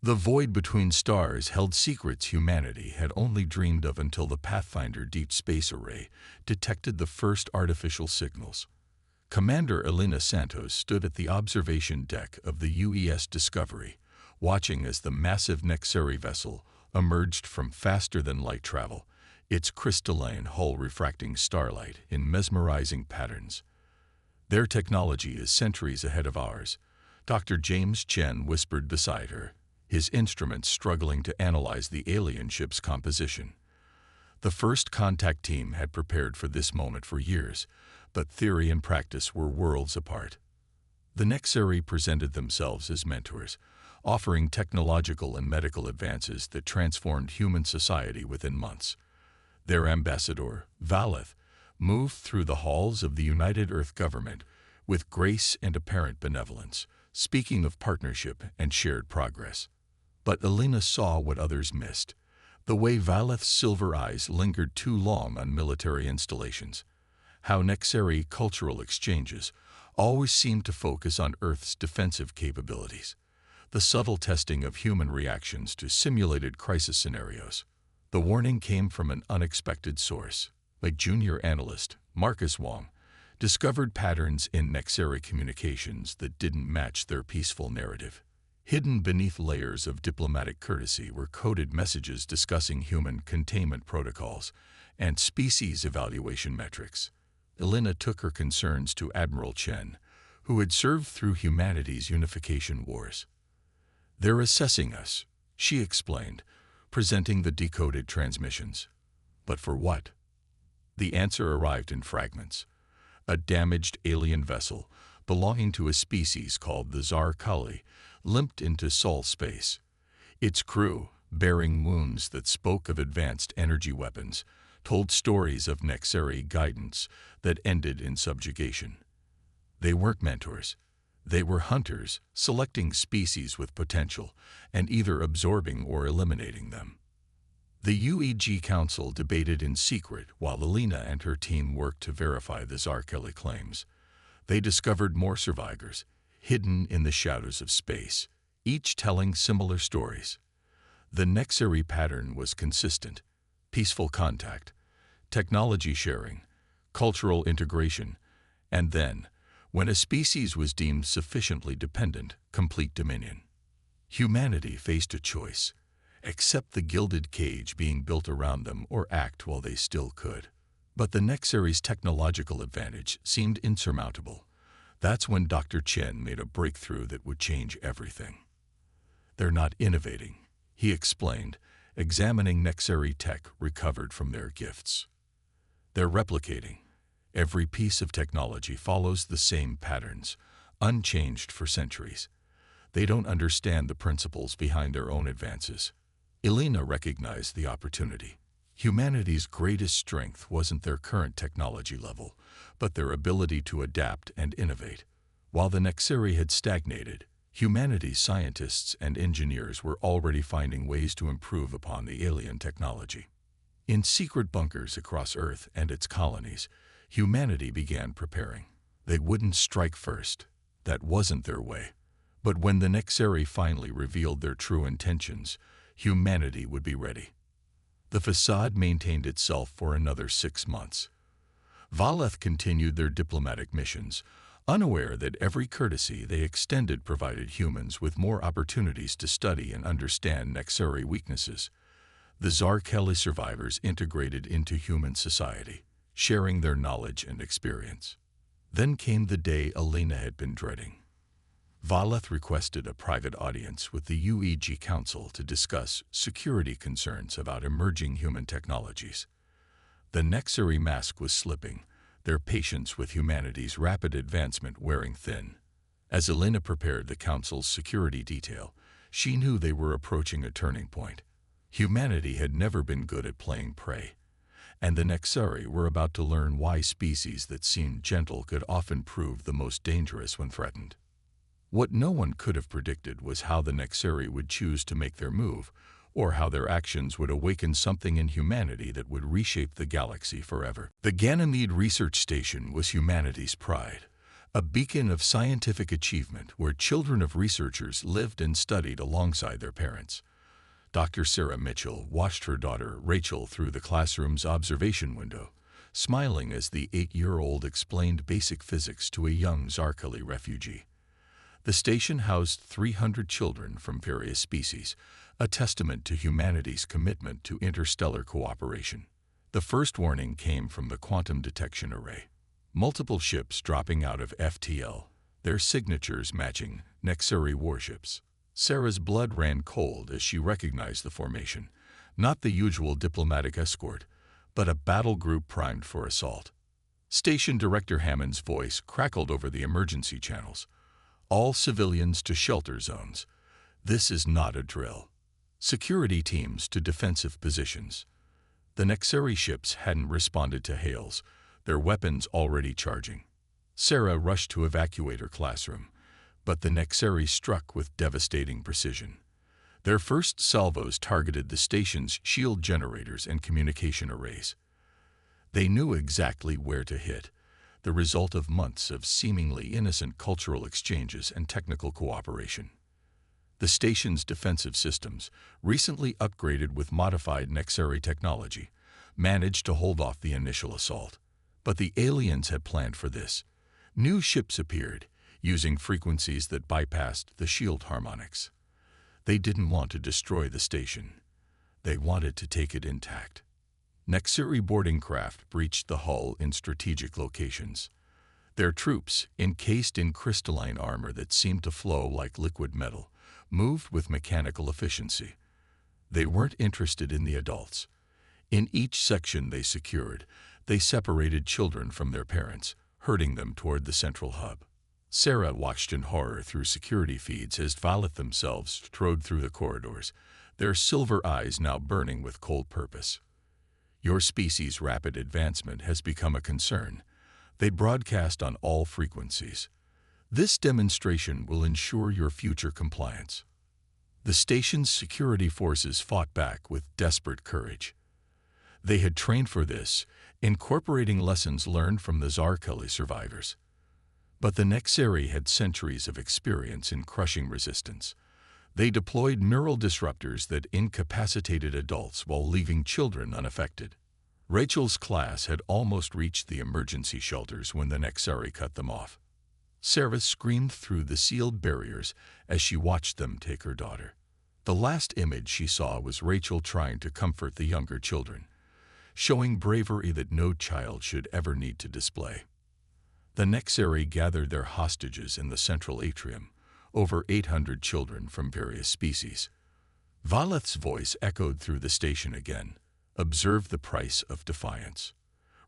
The void between stars held secrets humanity had only dreamed of until the Pathfinder Deep Space Array detected the first artificial signals. Commander Elena Santos stood at the observation deck of the UES Discovery, watching as the massive Nexeri vessel emerged from faster-than-light travel, its crystalline hull refracting starlight in mesmerizing patterns. "Their technology is centuries ahead of ours," Dr. James Chen whispered beside her, his instruments struggling to analyze the alien ship's composition. The first contact team had prepared for this moment for years, but theory and practice were worlds apart. The Nexeri presented themselves as mentors, offering technological and medical advances that transformed human society within months. Their ambassador, valor, moved through the halls of the United Earth government with grace and apparent benevolence, speaking of partnership and shared progress. But Elena saw what others missed: the way Valeth's silver eyes lingered too long on military installations, how Nexeri cultural exchanges always seemed to focus on Earth's defensive capabilities, the subtle testing of human reactions to simulated crisis scenarios. The warning came from an unexpected source. A junior analyst, Marcus Wong, discovered patterns in Nexeri communications that didn't match their peaceful narrative. Hidden beneath layers of diplomatic courtesy were coded messages discussing human containment protocols and species evaluation metrics. Elena took her concerns to Admiral Chen, who had served through humanity's unification wars. "They're assessing us," she explained, presenting the decoded transmissions. But for what? The answer arrived in fragments. A damaged alien vessel, belonging to a species called the Tsar Kali, limped into Sol space. Its crew, bearing wounds that spoke of advanced energy weapons, told stories of Nexeri guidance that ended in subjugation. They weren't mentors. They were hunters, selecting species with potential and either absorbing or eliminating them. The UEG Council debated in secret while Elena and her team worked to verify the Zarkeli claims. They discovered more survivors, hidden in the shadows of space, each telling similar stories. The Nexeri pattern was consistent: peaceful contact, technology sharing, cultural integration, and then, when a species was deemed sufficiently dependent, complete dominion. Humanity faced a choice: accept the gilded cage being built around them or act while they still could. But the Nexeri's technological advantage seemed insurmountable. That's when Dr. Chen made a breakthrough that would change everything. "They're not innovating," he explained, examining Nexeri tech recovered from their gifts. "They're replicating. Every piece of technology follows the same patterns, unchanged for centuries. They don't understand the principles behind their own advances." Elena recognized the opportunity. Humanity's greatest strength wasn't their current technology level, but their ability to adapt and innovate. While the Nexeri had stagnated, humanity's scientists and engineers were already finding ways to improve upon the alien technology. In secret bunkers across Earth and its colonies, humanity began preparing. They wouldn't strike first. That wasn't their way. But when the Nexeri finally revealed their true intentions, humanity would be ready. The facade maintained itself for another 6 months. Valeth continued their diplomatic missions, unaware that every courtesy they extended provided humans with more opportunities to study and understand Nexeri weaknesses. The Zarkeli survivors integrated into human society, sharing their knowledge and experience. Then came the day Elena had been dreading. Valeth requested a private audience with the UEG Council to discuss security concerns about emerging human technologies. The Nexeri mask was slipping, their patience with humanity's rapid advancement wearing thin. As Elena prepared the Council's security detail, she knew they were approaching a turning point. Humanity had never been good at playing prey, and the Nexeri were about to learn why species that seemed gentle could often prove the most dangerous when threatened. What no one could have predicted was how the Nexeri would choose to make their move, or how their actions would awaken something in humanity that would reshape the galaxy forever. The Ganymede Research Station was humanity's pride, a beacon of scientific achievement where children of researchers lived and studied alongside their parents. Dr. Sarah Mitchell watched her daughter, Rachel, through the classroom's observation window, smiling as the 8-year-old explained basic physics to a young Zarkali refugee. The station housed 300 children from various species, a testament to humanity's commitment to interstellar cooperation. The first warning came from the quantum detection array. Multiple ships dropping out of FTL, their signatures matching Nexari warships. Sarah's blood ran cold as she recognized the formation, not the usual diplomatic escort, but a battle group primed for assault. Station Director Hammond's voice crackled over the emergency channels. All civilians to shelter zones. This is not a drill. Security teams to defensive positions. The Nexari ships hadn't responded to hails, their weapons already charging. Sarah rushed to evacuate her classroom, but the Nexari struck with devastating precision. Their first salvos targeted the station's shield generators and communication arrays. They knew exactly where to hit, the result of months of seemingly innocent cultural exchanges and technical cooperation. The station's defensive systems, recently upgraded with modified Nexari technology, managed to hold off the initial assault. But the aliens had planned for this. New ships appeared, using frequencies that bypassed the shield harmonics. They didn't want to destroy the station. They wanted to take it intact. Nexari boarding craft breached the hull in strategic locations. Their troops, encased in crystalline armor that seemed to flow like liquid metal, moved with mechanical efficiency. They weren't interested in the adults. In each section they secured, they separated children from their parents, herding them toward the central hub. Sarah watched in horror through security feeds as valor themselves strode through the corridors, their silver eyes now burning with cold purpose. Your species' rapid advancement has become a concern. They broadcast on all frequencies. This demonstration will ensure your future compliance. The station's security forces fought back with desperate courage. They had trained for this, incorporating lessons learned from the Zarkali survivors. But the Nexari had centuries of experience in crushing resistance. They deployed neural disruptors that incapacitated adults while leaving children unaffected. Rachel's class had almost reached the emergency shelters when the Nexari cut them off. Sarah screamed through the sealed barriers as she watched them take her daughter. The last image she saw was Rachel trying to comfort the younger children, showing bravery that no child should ever need to display. The Nexari gathered their hostages in the central atrium, over 800 children from various species. Valeth's voice echoed through the station again. Observe the price of defiance.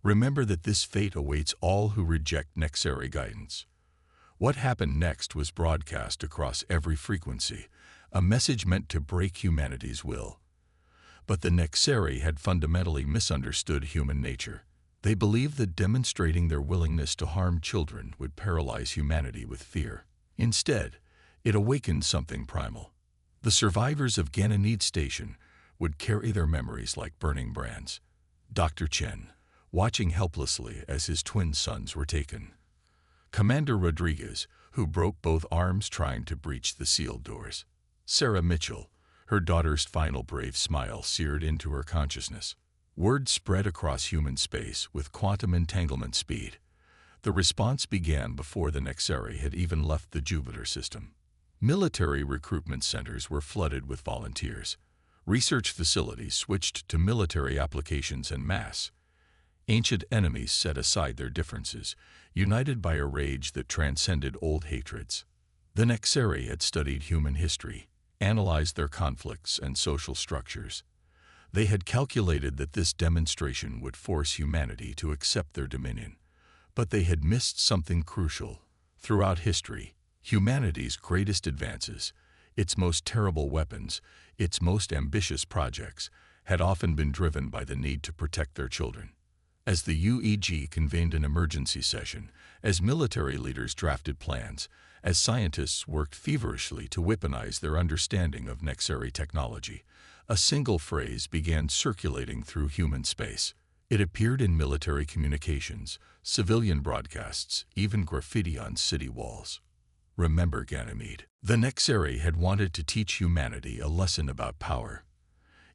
Remember that this fate awaits all who reject Nexari guidance. What happened next was broadcast across every frequency, a message meant to break humanity's will. But the Nexari had fundamentally misunderstood human nature. They believed that demonstrating their willingness to harm children would paralyze humanity with fear. Instead, it awakened something primal. The survivors of Ganymede Station would carry their memories like burning brands. Dr. Chen, watching helplessly as his twin sons were taken. Commander Rodriguez, who broke both arms trying to breach the sealed doors. Sarah Mitchell, her daughter's final brave smile seared into her consciousness. Word spread across human space with quantum entanglement speed. The response began before the Nexari had even left the Jupiter system. Military recruitment centers were flooded with volunteers. Research facilities switched to military applications en masse. Ancient enemies set aside their differences, united by a rage that transcended old hatreds. The Nexari had studied human history, analyzed their conflicts and social structures. They had calculated that this demonstration would force humanity to accept their dominion. But they had missed something crucial. Throughout history, humanity's greatest advances, its most terrible weapons, its most ambitious projects, had often been driven by the need to protect their children. As the UEG convened an emergency session, as military leaders drafted plans, as scientists worked feverishly to weaponize their understanding of Nexari technology, a single phrase began circulating through human space. It appeared in military communications, civilian broadcasts, even graffiti on city walls. Remember Ganymede. The Nexeri had wanted to teach humanity a lesson about power.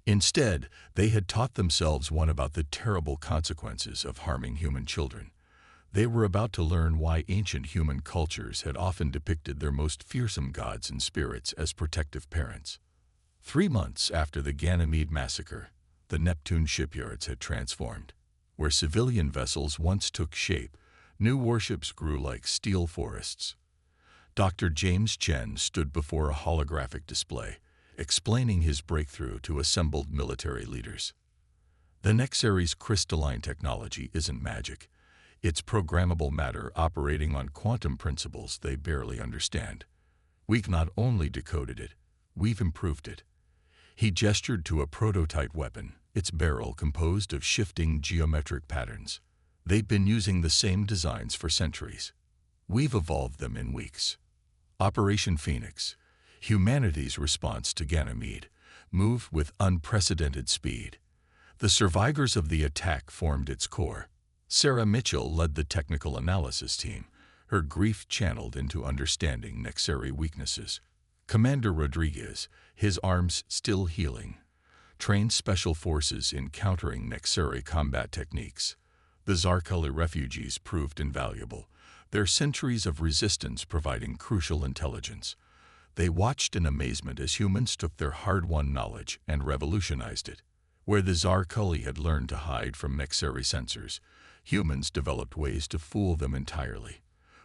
Instead, they had taught themselves one about the terrible consequences of harming human children. They were about to learn why ancient human cultures had often depicted their most fearsome gods and spirits as protective parents. 3 months after the Ganymede massacre, the Neptune shipyards had transformed. Where civilian vessels once took shape, new warships grew like steel forests. Dr. James Chen stood before a holographic display, explaining his breakthrough to assembled military leaders. The Nexeri's crystalline technology isn't magic. It's programmable matter operating on quantum principles they barely understand. We've not only decoded it, we've improved it. He gestured to a prototype weapon, its barrel composed of shifting geometric patterns. They've been using the same designs for centuries. We've evolved them in weeks. Operation Phoenix, humanity's response to Ganymede, moved with unprecedented speed. The survivors of the attack formed its core. Sarah Mitchell led the technical analysis team, her grief channeled into understanding Nexeri weaknesses. Commander Rodriguez, his arms still healing, trained special forces in countering Nexeri combat techniques. The Zarkali refugees proved invaluable, their centuries of resistance providing crucial intelligence. They watched in amazement as humans took their hard-won knowledge and revolutionized it. Where the Zarkali had learned to hide from Nexeri sensors, humans developed ways to fool them entirely.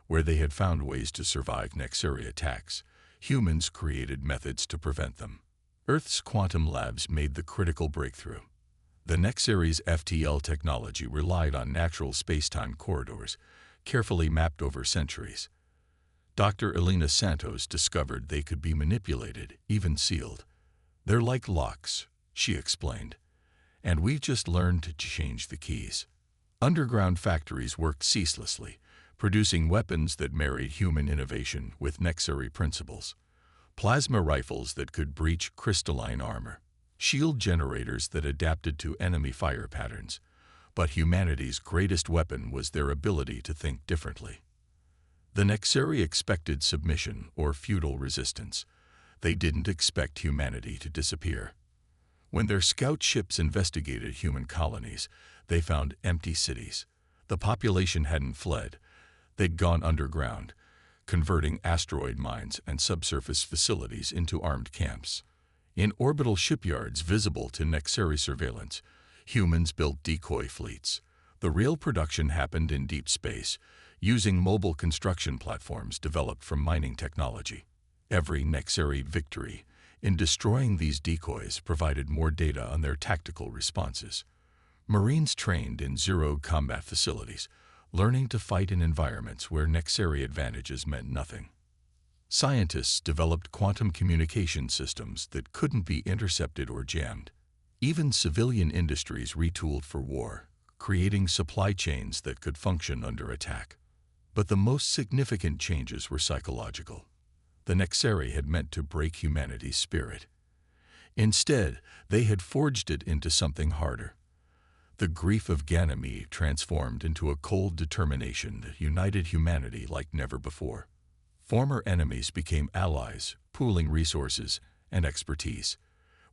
Where they had found ways to survive Nexeri attacks, humans created methods to prevent them. Earth's quantum labs made the critical breakthrough. The Nexeri's FTL technology relied on natural space-time corridors, carefully mapped over centuries. Dr. Elena Santos discovered they could be manipulated, even sealed. They're like locks, she explained, and we've just learned to change the keys. Underground factories worked ceaselessly, producing weapons that married human innovation with Nexeri principles. Plasma rifles that could breach crystalline armor, shield generators that adapted to enemy fire patterns. But humanity's greatest weapon was their ability to think differently. The Nexeri expected submission or feudal resistance. They didn't expect humanity to disappear. When their scout ships investigated human colonies, they found empty cities. The population hadn't fled. They'd gone underground, converting asteroid mines and subsurface facilities into armed camps. In orbital shipyards visible to Nexeri surveillance, humans built decoy fleets. The real production happened in deep space, using mobile construction platforms developed from mining technology. Every Nexeri victory in destroying these decoys provided more data on their tactical responses. Marines trained in zero-combat facilities, learning to fight in environments where Nexeri advantages meant nothing. Scientists developed quantum communication systems that couldn't be intercepted or jammed. Even civilian industries retooled for war, creating supply chains that could function under attack. But the most significant changes were psychological. The Nexeri had meant to break humanity's spirit. Instead, they had forged it into something harder. The grief of Ganymede transformed into a cold determination that united humanity like never before. Former enemies became allies, pooling resources and expertise.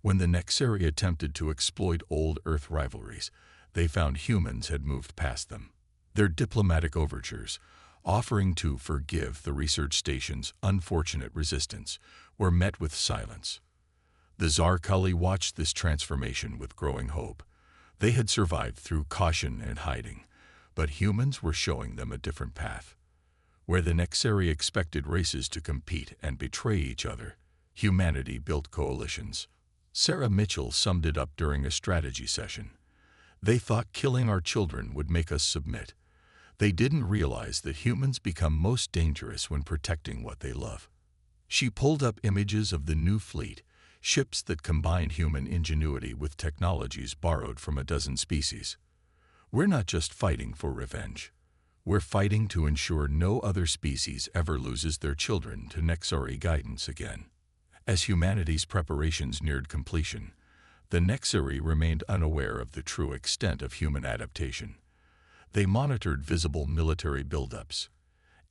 When the Nexeri attempted to exploit old Earth rivalries, they found humans had moved past them. Their diplomatic overtures, offering to forgive the research station's unfortunate resistance, were met with silence. The Zarkali watched this transformation with growing hope. They had survived through caution and hiding, but humans were showing them a different path. Where the Nexeri expected races to compete and betray each other, humanity built coalitions. Sarah Mitchell summed it up during a strategy session. They thought killing our children would make us submit. They didn't realize that humans become most dangerous when protecting what they love. She pulled up images of the new fleet, ships that combined human ingenuity with technologies borrowed from a dozen species. We're not just fighting for revenge. We're fighting to ensure no other species ever loses their children to Nexeri guidance again. As humanity's preparations neared completion, The Nexari remained unaware of the true extent of human adaptation. They monitored visible military buildups,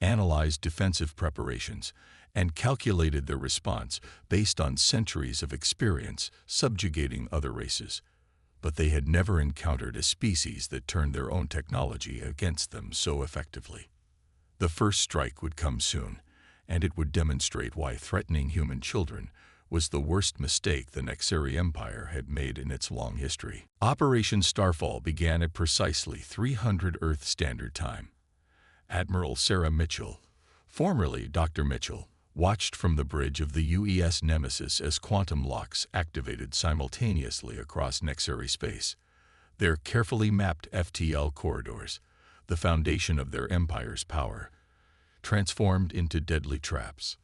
analyzed defensive preparations, and calculated their response based on centuries of experience subjugating other races. But they had never encountered a species that turned their own technology against them so effectively. The first strike would come soon, and it would demonstrate why threatening human children was the worst mistake the Nexari Empire had made in its long history. Operation Starfall began at precisely 300 Earth Standard Time. Admiral Sarah Mitchell, formerly Dr. Mitchell, watched from the bridge of the UES Nemesis as quantum locks activated simultaneously across Nexari space. Their carefully mapped FTL corridors, the foundation of their empire's power, transformed into deadly traps.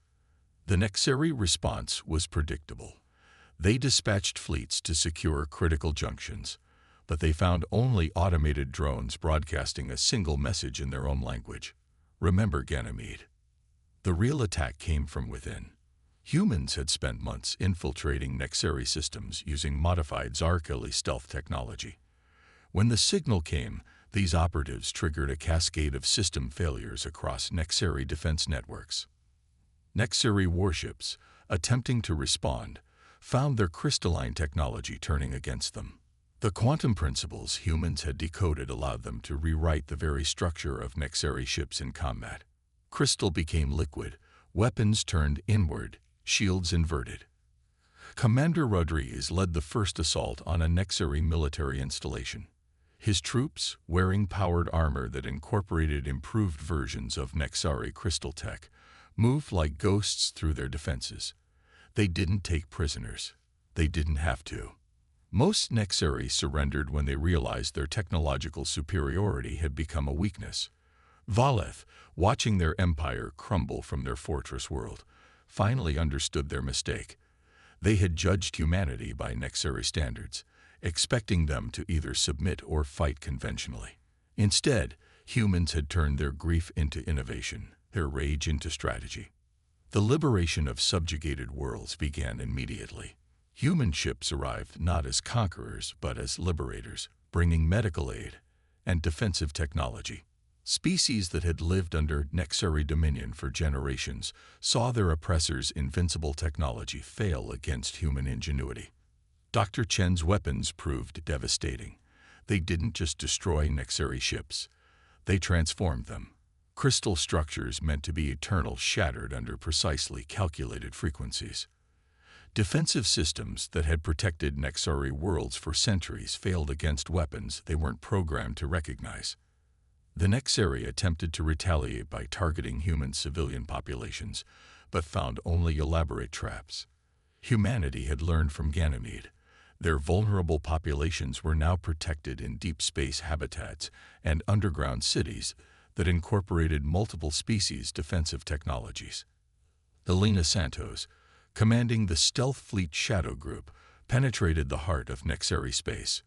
The Nexari response was predictable. They dispatched fleets to secure critical junctions, but they found only automated drones broadcasting a single message in their own language. Remember Ganymede. The real attack came from within. Humans had spent months infiltrating Nexari systems using modified Zarkali stealth technology. When the signal came, these operatives triggered a cascade of system failures across Nexari defense networks. Nexari warships, attempting to respond, found their crystalline technology turning against them. The quantum principles humans had decoded allowed them to rewrite the very structure of Nexari ships in combat. Crystal became liquid, weapons turned inward, shields inverted. Commander Rodriguez led the first assault on a Nexari military installation. His troops, wearing powered armor that incorporated improved versions of Nexari crystal tech, moved like ghosts through their defenses. They didn't take prisoners. They didn't have to. Most Nexari surrendered when they realized their technological superiority had become a weakness. Valeth, watching their empire crumble from their fortress world, finally understood their mistake. They had judged humanity by Nexari standards, expecting them to either submit or fight conventionally. Instead, humans had turned their grief into innovation, their rage into strategy. The liberation of subjugated worlds began immediately. Human ships arrived not as conquerors but as liberators, bringing medical aid and defensive technology. Species that had lived under Nexari dominion for generations saw their oppressors' invincible technology fail against human ingenuity. Dr. Chen's weapons proved devastating. They didn't just destroy Nexari ships. They transformed them. Crystal structures meant to be eternal shattered under precisely calculated frequencies. Defensive systems that had protected Nexari worlds for centuries failed against weapons they weren't programmed to recognize. The Nexari attempted to retaliate by targeting human civilian populations, but found only elaborate traps. Humanity had learned from Ganymede. Their vulnerable populations were now protected in deep space habitats and underground cities that incorporated multiple species' defensive technologies. Elena Santos, commanding the stealth fleet Shadow Group, penetrated the heart of Nexari space.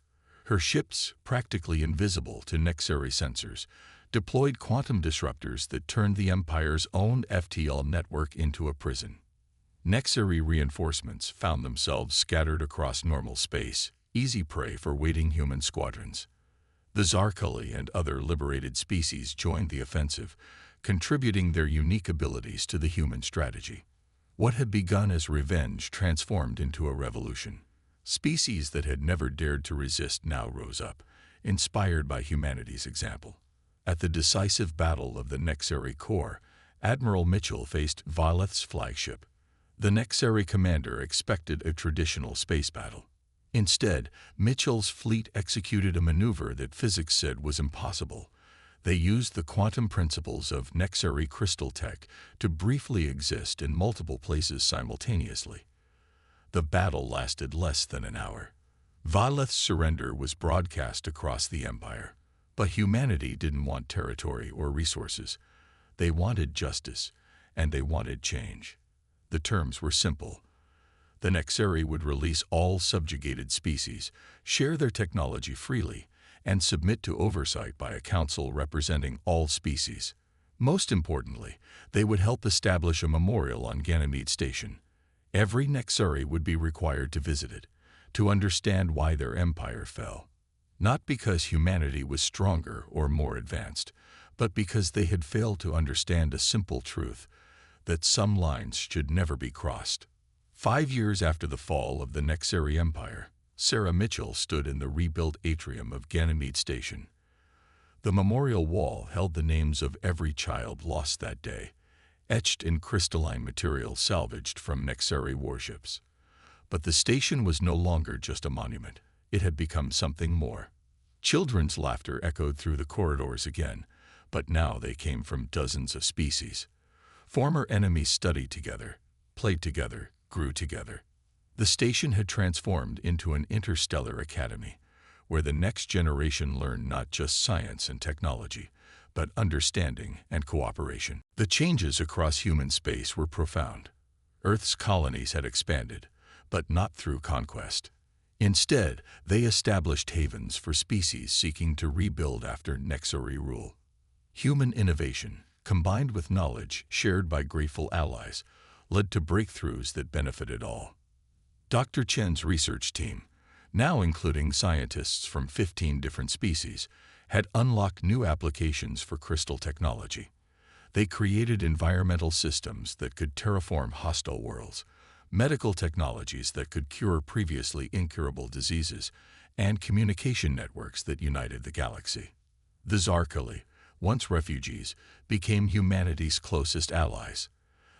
Her ships, practically invisible to Nexari sensors, deployed quantum disruptors that turned the Empire's own FTL network into a prison. Nexari reinforcements found themselves scattered across normal space, easy prey for waiting human squadrons. The Zarkali and other liberated species joined the offensive, contributing their unique abilities to the human strategy. What had begun as revenge transformed into a revolution. Species that had never dared to resist now rose up, inspired by humanity's example. At the decisive battle of the Nexari core, Admiral Mitchell faced Valeth's flagship. The Nexari commander expected a traditional space battle. Instead, Mitchell's fleet executed a maneuver that physics said was impossible. They used the quantum principles of Nexari crystal tech to briefly exist in multiple places simultaneously. The battle lasted less than an hour. Valeth's surrender was broadcast across the Empire. But humanity didn't want territory or resources. They wanted justice, and they wanted change. The terms were simple. The Nexari would release all subjugated species, share their technology freely, and submit to oversight by a council representing all species. Most importantly, they would help establish a memorial on Ganymede Station. Every Nexari would be required to visit it, to understand why their empire fell. Not because humanity was stronger or more advanced, but because they had failed to understand a simple truth, that some lines should never be crossed. 5 years after the fall of the Nexari Empire, Sarah Mitchell stood in the rebuilt atrium of Ganymede Station. The memorial wall held the names of every child lost that day, etched in crystalline material salvaged from Nexari warships. But the station was no longer just a monument. It had become something more. Children's laughter echoed through the corridors again, but now they came from dozens of species. Former enemies studied together, played together, grew together. The station had transformed into an interstellar academy, where the next generation learned not just science and technology, but understanding and cooperation. The changes across human space were profound. Earth's colonies had expanded, but not through conquest. Instead, they established havens for species seeking to rebuild after Nexari rule. Human innovation, combined with knowledge shared by grateful allies, led to breakthroughs that benefited all. Dr. Chen's research team, now including scientists from 15 different species, had unlocked new applications for crystal technology. They created environmental systems that could terraform hostile worlds, medical technologies that could cure previously incurable diseases, and communication networks that united the galaxy. The Zarkali, once refugees, became humanity's closest allies.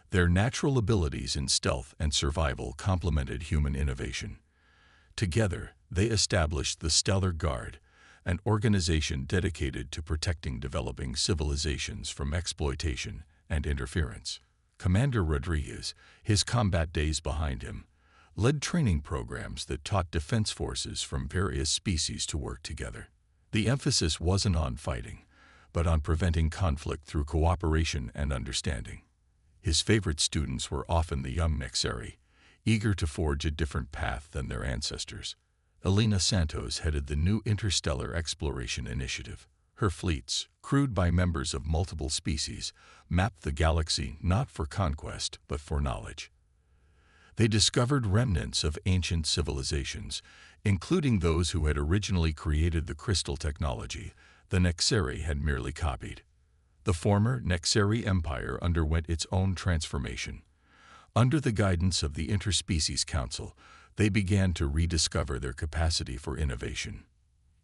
Their natural abilities in stealth and survival complemented human innovation. Together, they established the Stellar Guard, an organization dedicated to protecting developing civilizations from exploitation and interference. Commander Rodriguez, his combat days behind him, led training programs that taught defense forces from various species to work together. The emphasis wasn't on fighting, but on preventing conflict through cooperation and understanding. His favorite students were often the young Nexari, eager to forge a different path than their ancestors. Elena Santos headed the new Interstellar Exploration Initiative. Her fleets, crewed by members of multiple species, mapped the galaxy not for conquest but for knowledge. They discovered remnants of ancient civilizations, including those who had originally created the crystal technology the Nexari had merely copied. The former Nexari Empire underwent its own transformation. Under the guidance of the Interspecies Council, they began to rediscover their capacity for innovation.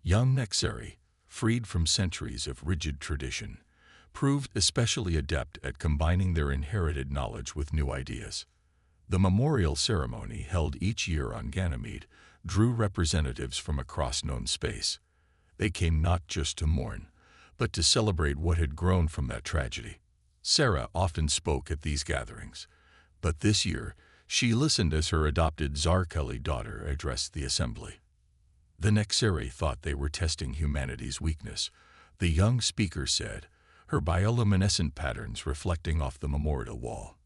Young Nexari, freed from centuries of rigid tradition, proved especially adept at combining their inherited knowledge with new ideas. The memorial ceremony held each year on Ganymede drew representatives from across known space. They came not just to mourn, but to celebrate what had grown from that tragedy. Sarah often spoke at these gatherings, but this year she listened as her adopted Zarkali daughter addressed the assembly. The Nexari thought they were testing humanity's weakness, the young speaker said, her bioluminescent patterns reflecting off the memorial wall.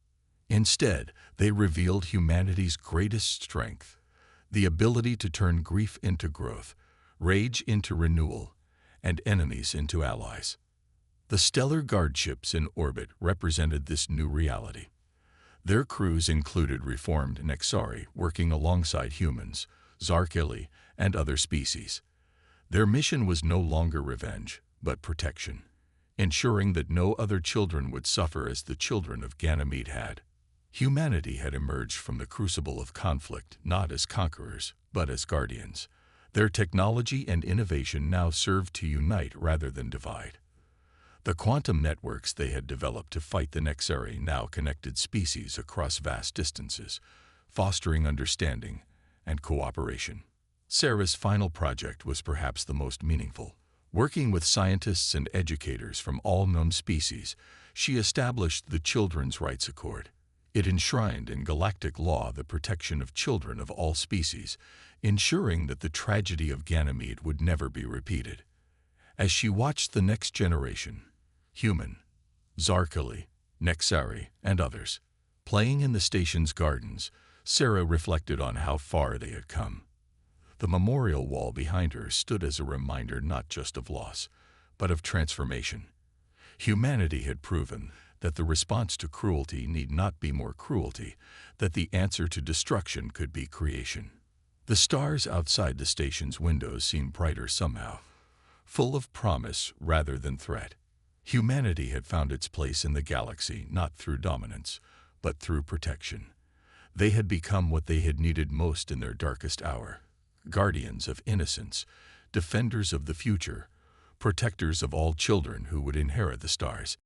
Instead, they revealed humanity's greatest strength, the ability to turn grief into growth, rage into renewal, and enemies into allies. The stellar guard ships in orbit represented this new reality. Their crews included reformed Nexari working alongside humans, Zarkali, and other species. Their mission was no longer revenge, but protection, ensuring that no other children would suffer as the children of Ganymede had. Humanity had emerged from the crucible of conflict not as conquerors, but as guardians. Their technology and innovation now served to unite rather than divide. The quantum networks they had developed to fight the Nexari now connected species across vast distances, fostering understanding and cooperation. Sarah's final project was perhaps the most meaningful. Working with scientists and educators from all known species, she established the Children's Rights Accord. It enshrined in galactic law the protection of children of all species, ensuring that the tragedy of Ganymede would never be repeated. As she watched the next generation, human, Zarkali, Nexari, and others, playing in the station's gardens, Sarah reflected on how far they had come. The memorial wall behind her stood as a reminder not just of loss, but of transformation. Humanity had proven that the response to cruelty need not be more cruelty, that the answer to destruction could be creation. The stars outside the station's windows seemed brighter somehow, full of promise rather than threat. Humanity had found its place in the galaxy not through dominance, but through protection. They had become what they had needed most in their darkest hour: guardians of innocence, defenders of the future, protectors of all children who would inherit the stars.